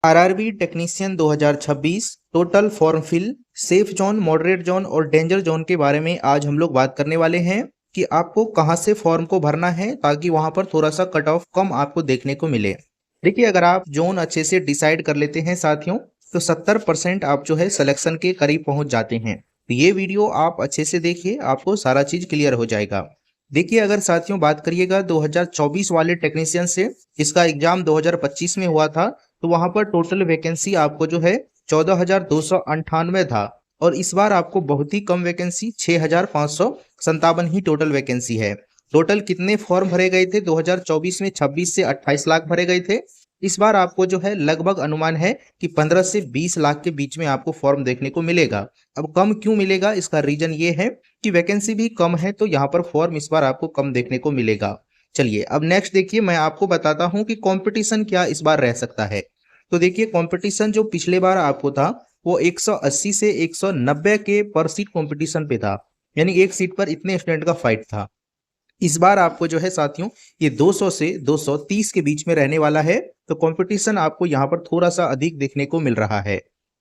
RRB technician 2026 total form fill, safe zone, moderate zone और danger zone के बारे में आज हम लोग बात करने वाले हैं कि आपको कहां से फॉर्म को भरना है ताकि वहां पर थोड़ा सा कट ऑफ कम आपको देखने को मिले। देखिए, अगर आप जोन अच्छे से डिसाइड कर लेते हैं साथियों, तो 70% आप जो है सिलेक्शन के करीब पहुंच जाते हैं। तो ये वीडियो आप अच्छे से देखिए, आपको सारा चीज क्लियर हो जाएगा। देखिए, अगर साथियों बात करिएगा 2024 वाले टेक्नीशियन से, जिसका एग्जाम 2025 में हुआ था, तो वहां पर टोटल वैकेंसी आपको जो है 14,298 था। और इस बार आपको बहुत ही कम वैकेंसी 6,557 ही टोटल वैकेंसी है। टोटल कितने फॉर्म भरे गए थे 2024 में? 26 से 28 लाख भरे गए थे। इस बार आपको जो है लगभग अनुमान है कि 15 से 20 लाख के बीच में आपको फॉर्म देखने को मिलेगा। अब कम क्यों मिलेगा? इसका रीजन ये है कि वैकेंसी भी कम है, तो यहाँ पर फॉर्म इस बार आपको कम देखने को मिलेगा। चलिए, अब नेक्स्ट देखिए, मैं आपको बताता हूँ कि कंपटीशन क्या इस बार रह सकता है। तो देखिए, कंपटीशन जो पिछले बार आपको था वो 180 से 190 के पर सीट कंपटीशन पे था, यानी एक सीट पर इतने स्टूडेंट का फाइट था। इस बार आपको जो है साथियों ये 200 से 230 के बीच में रहने वाला है। तो कंपटीशन आपको यहाँ पर थोड़ा सा अधिक देखने को मिल रहा है।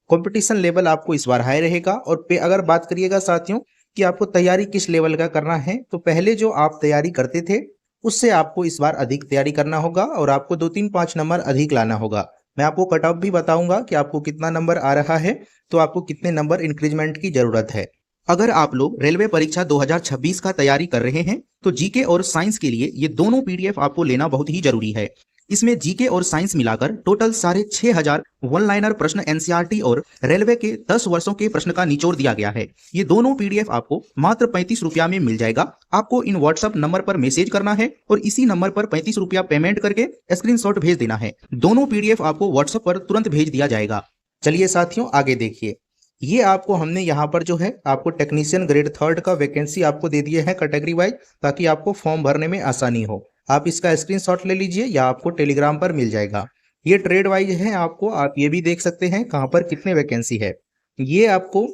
कंपटीशन लेवल आपको इस बार हाई रहेगा। और पे अगर बात करिएगा साथियों कि आपको तैयारी किस लेवल का करना है, तो पहले जो आप तैयारी करते थे उससे आपको इस बार अधिक तैयारी करना होगा और आपको 2-3-5 नंबर अधिक लाना होगा। मैं आपको कट ऑफ भी बताऊंगा कि आपको कितना नंबर आ रहा है, तो आपको कितने नंबर इंक्रीजमेंट की जरूरत है। अगर आप लोग रेलवे परीक्षा 2026 का तैयारी कर रहे हैं, तो जीके और साइंस के लिए ये दोनों पीडीएफ आपको लेना बहुत ही जरूरी है। इसमें जीके और साइंस मिलाकर टोटल 6,500 वन लाइनर प्रश्न एनसीईआरटी और रेलवे के 10 वर्षों के प्रश्न का निचोड़ दिया गया है। ये दोनों पीडीएफ आपको मात्र 35 रुपया में मिल जाएगा। आपको इन व्हाट्सएप नंबर पर मैसेज करना है और इसी नंबर पर 35 रुपया पेमेंट करके स्क्रीनशॉट भेज देना है। दोनों पीडीएफ आपको व्हाट्सएप पर तुरंत भेज दिया जाएगा। चलिए साथियों, आगे देखिए। ये आपको हमने यहाँ पर जो है आपको टेक्नीशियन ग्रेड 3 का वैकेंसी आपको दे दिए हैं कैटेगरी वाइज, ताकि आपको फॉर्म भरने में आसानी हो। आप इसका स्क्रीनशॉट ले लीजिए या आपको टेलीग्राम पर मिल जाएगा। ये ट्रेड वाइज है, आपको आप ये भी देख सकते हैं कहाँ पर कितने वैकेंसी है। ये आपको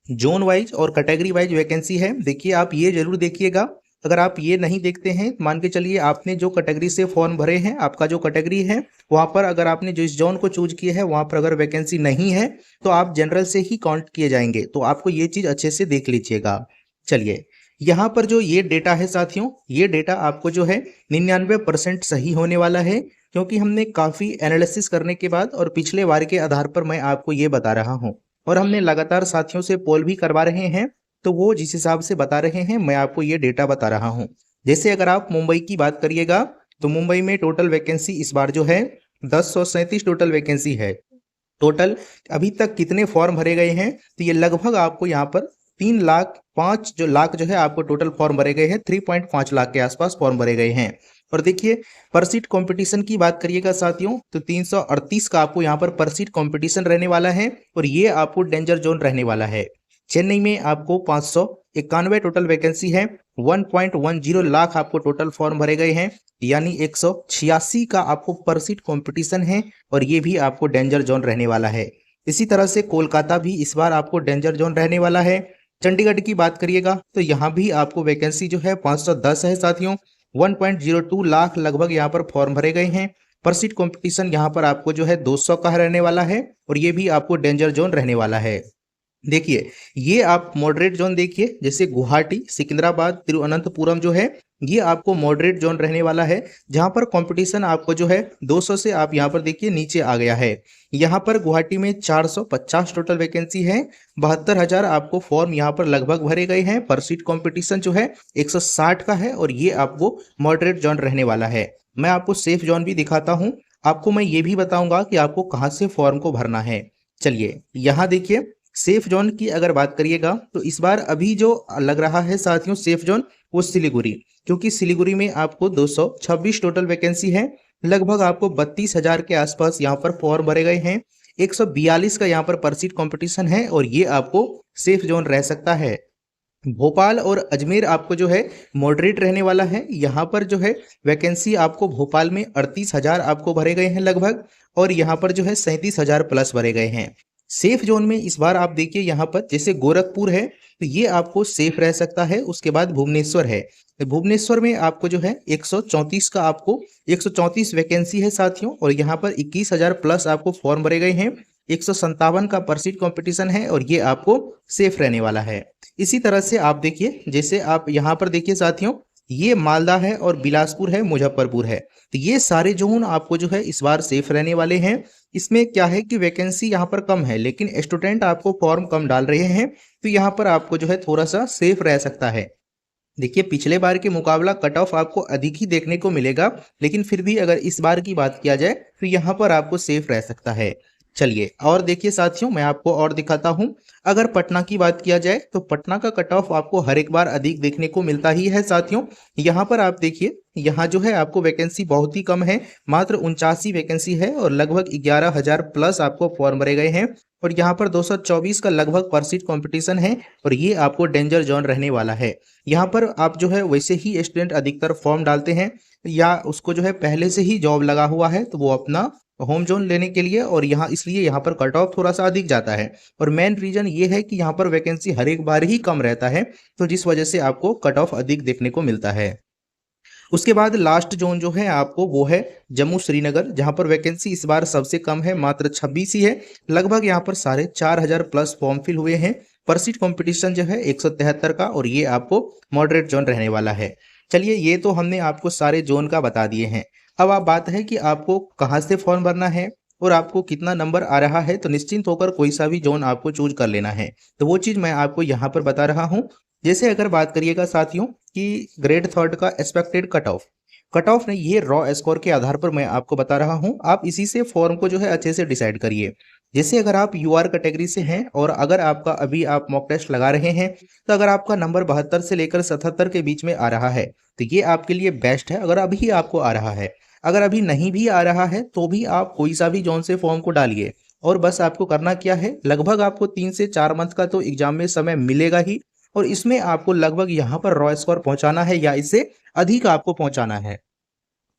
जोन वाइज और कैटेगरी वाइज वैकेंसी है। देखिए, आप ये जरूर देखिएगा। अगर आप ये नहीं देखते हैं, मान के चलिए आपने जो कैटेगरी से फॉर्म भरे हैं, आपका जो कैटेगरी है वहां पर अगर आपने जो इस जोन को चूज किया है वहां पर अगर वैकेंसी नहीं है, तो आप जनरल से ही काउंट किए जाएंगे। तो आपको ये चीज अच्छे से देख लीजिएगा। चलिए, यहाँ पर जो ये डेटा है साथियों, ये डेटा आपको जो है 99% सही होने वाला है, क्योंकि हमने काफी एनालिसिस करने के बाद और पिछले बार के आधार पर मैं आपको ये बता रहा हूँ। और हमने लगातार साथियों से पोल भी करवा रहे हैं, तो वो जिस हिसाब से बता रहे हैं मैं आपको ये डेटा बता रहा हूँ। जैसे अगर आप मुंबई की बात करिएगा, तो मुंबई में टोटल वैकेंसी इस बार जो है 1037 टोटल वैकेंसी है। टोटल अभी तक कितने फॉर्म भरे गए हैं, तो ये लगभग आपको यहाँ पर 3 लाख 5 जो है आपको टोटल फॉर्म भरे गए हैं। 3.5 लाख के आसपास फॉर्म भरे गए हैं। और देखिए, पर सीट कंपटीशन की बात करिएगा साथियों, तो 338 का आपको यहाँ पर सीट कंपटीशन रहने वाला है और ये आपको डेंजर जोन रहने वाला है। चेन्नई में आपको 591 टोटल वैकेंसी है। 1.10 लाख आपको टोटल फॉर्म भरे गए हैं, यानी 186 का आपको पर सीट कंपटीशन है और ये भी आपको डेंजर जोन रहने वाला है। इसी तरह से कोलकाता भी इस बार आपको डेंजर जोन रहने वाला है। चंडीगढ़ की बात करिएगा तो यहाँ भी आपको वैकेंसी जो है 510 है साथियों। 1.02 लाख लगभग यहाँ पर फॉर्म भरे गए हैं। पर सीट कंपटीशन यहाँ पर आपको जो है 200 का रहने वाला है और ये भी आपको डेंजर जोन रहने वाला है। देखिए, ये आप मॉडरेट जोन देखिए, जैसे गुवाहाटी, सिकंदराबाद, तिरुवनंतपुरम जो है ये आपको मॉडरेट जोन रहने वाला है, जहां पर कंपटीशन आपको जो है 200 से आप यहां पर देखिए नीचे आ गया है। यहां पर गुवाहाटी में 450 टोटल वैकेंसी है। 72,000 आपको फॉर्म यहां पर लगभग भरे गए हैं। पर सीट कंपटीशन जो है 160 का है और ये आपको मॉडरेट जोन रहने वाला है। मैं आपको सेफ जोन भी दिखाता हूँ। आपको मैं ये भी बताऊंगा कि आपको कहाँ से फॉर्म को भरना है। चलिए, यहाँ देखिए, सेफ जोन की अगर बात करिएगा तो इस बार अभी जो लग रहा है साथियों सेफ जोन, वो सिलीगुड़ी, क्योंकि सिलीगुड़ी में आपको 226 टोटल वैकेंसी है। लगभग आपको 32,000 के आसपास यहाँ पर फॉर्म भरे गए हैं। 142 का यहाँ पर सीट कंपटीशन है और ये आपको सेफ जोन रह सकता है। भोपाल और अजमेर आपको जो है मॉडरेट रहने वाला है। यहाँ पर जो है वैकेंसी आपको भोपाल में 38,000 आपको भरे गए हैं लगभग, और यहाँ पर जो है 37,000 प्लस भरे गए हैं। सेफ जोन में इस बार आप देखिए यहाँ पर जैसे गोरखपुर है तो ये आपको सेफ रह सकता है। उसके बाद भुवनेश्वर है, तो भुवनेश्वर में आपको जो है 134 का आपको 134 वैकेंसी है साथियों, और यहाँ पर 21,000 प्लस आपको फॉर्म भरे गए हैं। 157 का पर सीट कॉम्पिटिशन है और ये आपको सेफ रहने वाला है। इसी तरह से आप देखिए जैसे आप यहाँ पर देखिए साथियों, ये मालदा है और बिलासपुर है, मुजफ्फरपुर है, तो ये सारे जोन आपको जो है इस बार सेफ रहने वाले हैं। इसमें क्या है कि वैकेंसी यहाँ पर कम है लेकिन स्टूडेंट आपको फॉर्म कम डाल रहे हैं, तो यहाँ पर आपको जो है थोड़ा सा सेफ रह सकता है। देखिए पिछले बार के मुकाबला कट ऑफ आपको अधिक ही देखने को मिलेगा, लेकिन फिर भी अगर इस बार की बात किया जाए तो यहाँ पर आपको सेफ रह सकता है। चलिए और देखिए साथियों, मैं आपको और दिखाता हूँ। अगर पटना की बात किया जाए तो पटना का कट ऑफ आपको हर एक बार अधिक देखने को मिलता ही है साथियों। यहाँ पर आप देखिए, यहाँ जो है आपको वैकेंसी बहुत ही कम है, मात्र 79 वैकेंसी है और लगभग 11,000 प्लस आपको फॉर्म भरे गए हैं। और यहाँ पर 224 का लगभग पर सीट कॉम्पिटिशन है और ये आपको डेंजर जोन रहने वाला है। यहाँ पर आप जो है वैसे ही स्टूडेंट अधिकतर फॉर्म डालते हैं या उसको जो है पहले से ही जॉब लगा हुआ है तो वो अपना होम जोन लेने के लिए, और यहाँ इसलिए यहाँ पर कट ऑफ थोड़ा सा अधिक जाता है। और मेन रीजन ये है कि यहाँ पर वैकेंसी हर एक बार ही कम रहता है, तो जिस वजह से आपको कट ऑफ अधिक देखने को मिलता है। उसके बाद लास्ट जोन जो है आपको वो है जम्मू श्रीनगर, जहां पर वैकेंसी इस बार सबसे कम है, मात्र 26 ही है। लगभग यहाँ पर 4,500 प्लस फॉर्म फिल हुए हैं। पर सीट कॉम्पिटिशन जो है 173 का, और ये आपको मॉडरेट जोन रहने वाला है। चलिए ये तो हमने आपको सारे जोन का बता दिए हैं। अब आप बात है कि आपको कहाँ से फॉर्म भरना है और आपको कितना नंबर आ रहा है, तो निश्चिंत होकर कोई सा भी जोन आपको चूज कर लेना है। तो वो चीज़ मैं आपको यहाँ पर बता रहा हूँ। जैसे अगर बात करिएगा साथियों कि ग्रेड थर्ड का एक्सपेक्टेड कट ऑफ नहीं, ये रॉ स्कोर के आधार पर मैं आपको बता रहा हूँ। आप इसी से फॉर्म को जो है अच्छे से डिसाइड करिए। जैसे अगर आप यूआर कैटेगरी से हैं और अगर आपका अभी आप मॉक टेस्ट लगा रहे हैं, तो अगर आपका नंबर 72 से लेकर 77 के बीच में आ रहा है तो ये आपके लिए बेस्ट है, अगर अभी आपको आ रहा है। अगर अभी नहीं भी आ रहा है तो भी आप कोई सा भी जोन से फॉर्म को डालिए, और बस आपको करना क्या है, लगभग आपको 3 से 4 मंथ का तो एग्जाम में समय मिलेगा ही, और इसमें आपको लगभग यहाँ पर रॉ स्कोर पहुंचाना है या इससे अधिक आपको पहुंचाना है,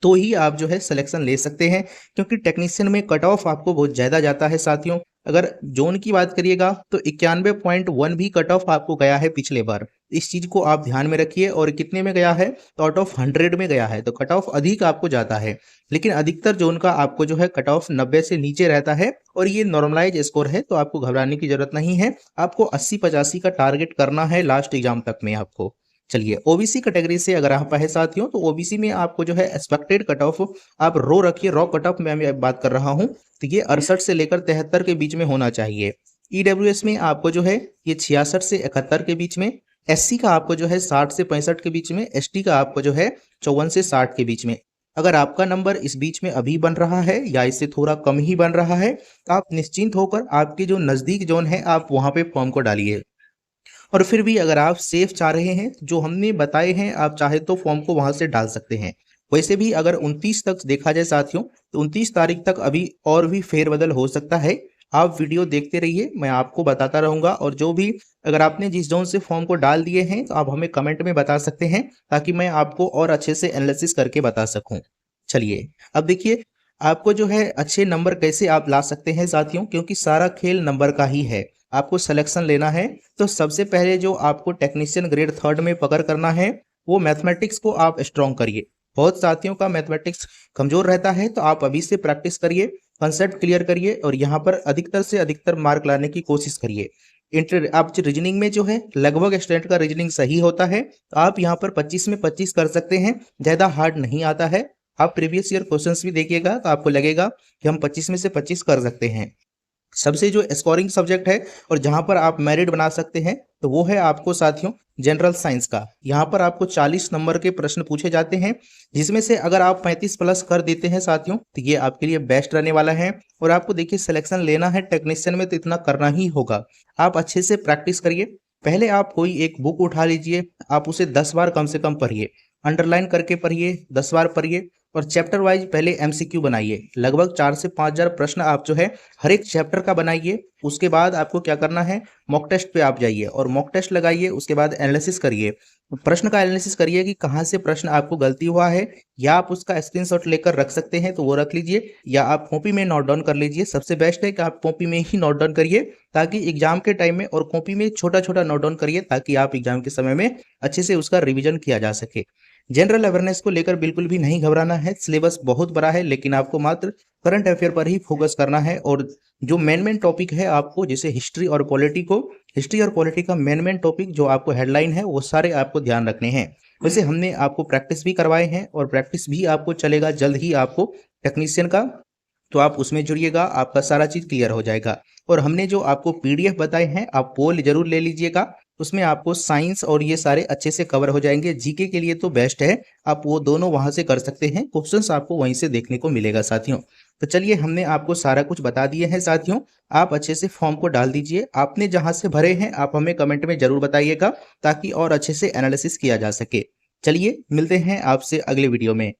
तो ही आप जो है सिलेक्शन ले सकते हैं। क्योंकि टेक्नीशियन में कट ऑफ आपको बहुत ज़्यादा जाता है साथियों। अगर जोन की बात करिएगा तो 91.1 भी कट ऑफ आपको गया है पिछले बार। इस चीज़ को आप ध्यान में रखिए। और कितने में गया है, तो आउट ऑफ 100 में गया है, तो कट ऑफ अधिक आपको जाता है। लेकिन अधिकतर जोन का आपको जो है कट ऑफ 90 से नीचे रहता है, और ये नॉर्मलाइज स्कोर है, तो आपको घबराने की जरूरत नहीं है। आपको 80-85 का टारगेट करना है लास्ट एग्जाम तक में आपको। चलिए ओबीसी कैटेगरी से अगर आप है साथियों, तो ओबीसी में आपको जो है एक्सपेक्टेड कट ऑफ आप रो रखिए, रॉ कट ऑफ में मैं बात कर रहा हूँ, तो ये 68 से लेकर 73 के बीच में होना चाहिए। ईडब्ल्यूएस में आपको जो है ये 66 से 71 के बीच में, एससी का आपको जो है 60 से 65 के बीच में, एसटी का आपको जो है 54 से 60 के बीच में। अगर आपका नंबर इस बीच में अभी बन रहा है या इससे थोड़ा कम ही बन रहा है, तो आप निश्चिंत होकर आपके जो नज़दीक जोन है आप वहाँ पे फॉर्म को डालिए। और फिर भी अगर आप सेफ चाह रहे हैं, जो हमने बताए हैं, आप चाहे तो फॉर्म को वहां से डाल सकते हैं। वैसे भी अगर 29 तक देखा जाए साथियों, तो 29 तारीख तक अभी और भी फेरबदल हो सकता है। आप वीडियो देखते रहिए, मैं आपको बताता रहूंगा। और जो भी अगर आपने जिस जोन से फॉर्म को डाल दिए हैं, तो आप हमें कमेंट में बता सकते हैं, ताकि मैं आपको और अच्छे से एनालिसिस करके बता सकूं। चलिए अब देखिए, आपको जो है अच्छे नंबर कैसे आप ला सकते हैं साथियों, क्योंकि सारा खेल नंबर का ही है। आपको सिलेक्शन लेना है, तो सबसे पहले जो आपको टेक्नीशियन ग्रेड थर्ड में पकड़ करना है, वो मैथमेटिक्स को आप स्ट्रॉन्ग करिए। बहुत साथियों का मैथमेटिक्स कमजोर रहता है, तो आप अभी से प्रैक्टिस करिए, कंसेप्ट क्लियर करिए, और यहाँ पर अधिकतर से अधिकतर मार्क लाने की कोशिश करिए। इंटर आप रीजनिंग में जो है लगभग स्टूडेंट का रीजनिंग सही होता है, तो आप यहाँ पर 25 में 25 कर सकते हैं, ज़्यादा हार्ड नहीं आता है। आप प्रीवियस ईयर क्वेश्चंस भी देखिएगा तो आपको लगेगा कि हम 25 में से 25 कर सकते हैं। सबसे जो स्कोरिंग सब्जेक्ट है और जहां पर आप मेरिट बना सकते हैं, तो वो है आपको साथियों जनरल साइंस का। यहाँ पर आपको 40 नंबर के प्रश्न पूछे जाते हैं, जिसमें से अगर आप 35 प्लस कर देते हैं साथियों, तो ये आपके लिए बेस्ट रहने वाला है। और आपको देखिए सिलेक्शन लेना है टेक्नीशियन में, तो इतना करना ही होगा। आप अच्छे से प्रैक्टिस करिए। पहले आप कोई एक बुक उठा लीजिए, आप उसे 10 बार कम से कम पढ़िए, अंडरलाइन करके पढ़िए, 10 बार पढ़िए। और चैप्टर वाइज पहले एमसीक्यू बनाइए। लगभग 4 से 5,000 प्रश्न आप जो है हर एक चैप्टर का बनाइए। उसके बाद आपको क्या करना है, मॉक टेस्ट पे आप जाइए और मॉक टेस्ट लगाइए। उसके बाद एनालिसिस करिए, प्रश्न का एनालिसिस करिए कि कहाँ से प्रश्न आपको गलती हुआ है, या आप उसका स्क्रीनशॉट लेकर रख सकते हैं तो वो रख लीजिए, या आप कॉपी में नोट डाउन कर लीजिए। सबसे बेस्ट है कि आप कॉपी में ही नोट डाउन करिए, ताकि एग्जाम के टाइम में, और कॉपी में छोटा छोटा नोट डाउन करिए ताकि आप एग्जाम के समय में अच्छे से उसका रिवीजन किया जा सके। जनरल अवेयरनेस को लेकर बिल्कुल भी नहीं घबराना है। सिलेबस बहुत बड़ा है, लेकिन आपको मात्र करंट अफेयर पर ही फोकस करना है। और जो मेन टॉपिक है आपको, जैसे हिस्ट्री और पॉलिटी का मेन टॉपिक जो आपको हेडलाइन है वो सारे आपको ध्यान रखने हैं। वैसे हमने आपको प्रैक्टिस भी करवाए हैं और प्रैक्टिस भी आपको चलेगा जल्द ही आपको टेक्नीशियन का, तो आप उसमें जुड़िएगा, आपका सारा चीज क्लियर हो जाएगा। और हमने जो आपको पीडीएफ बताए हैं आप वो जरूर ले लीजिएगा, उसमें आपको साइंस और ये सारे अच्छे से कवर हो जाएंगे। जीके के लिए तो बेस्ट है, आप वो दोनों वहां से कर सकते हैं, क्वेश्चंस आपको वहीं से देखने को मिलेगा साथियों। तो चलिए, हमने आपको सारा कुछ बता दिए हैं साथियों। आप अच्छे से फॉर्म को डाल दीजिए। आपने जहां से भरे हैं आप हमें कमेंट में जरूर बताइएगा, ताकि और अच्छे से एनालिसिस किया जा सके। चलिए, मिलते हैं आपसे अगले वीडियो में।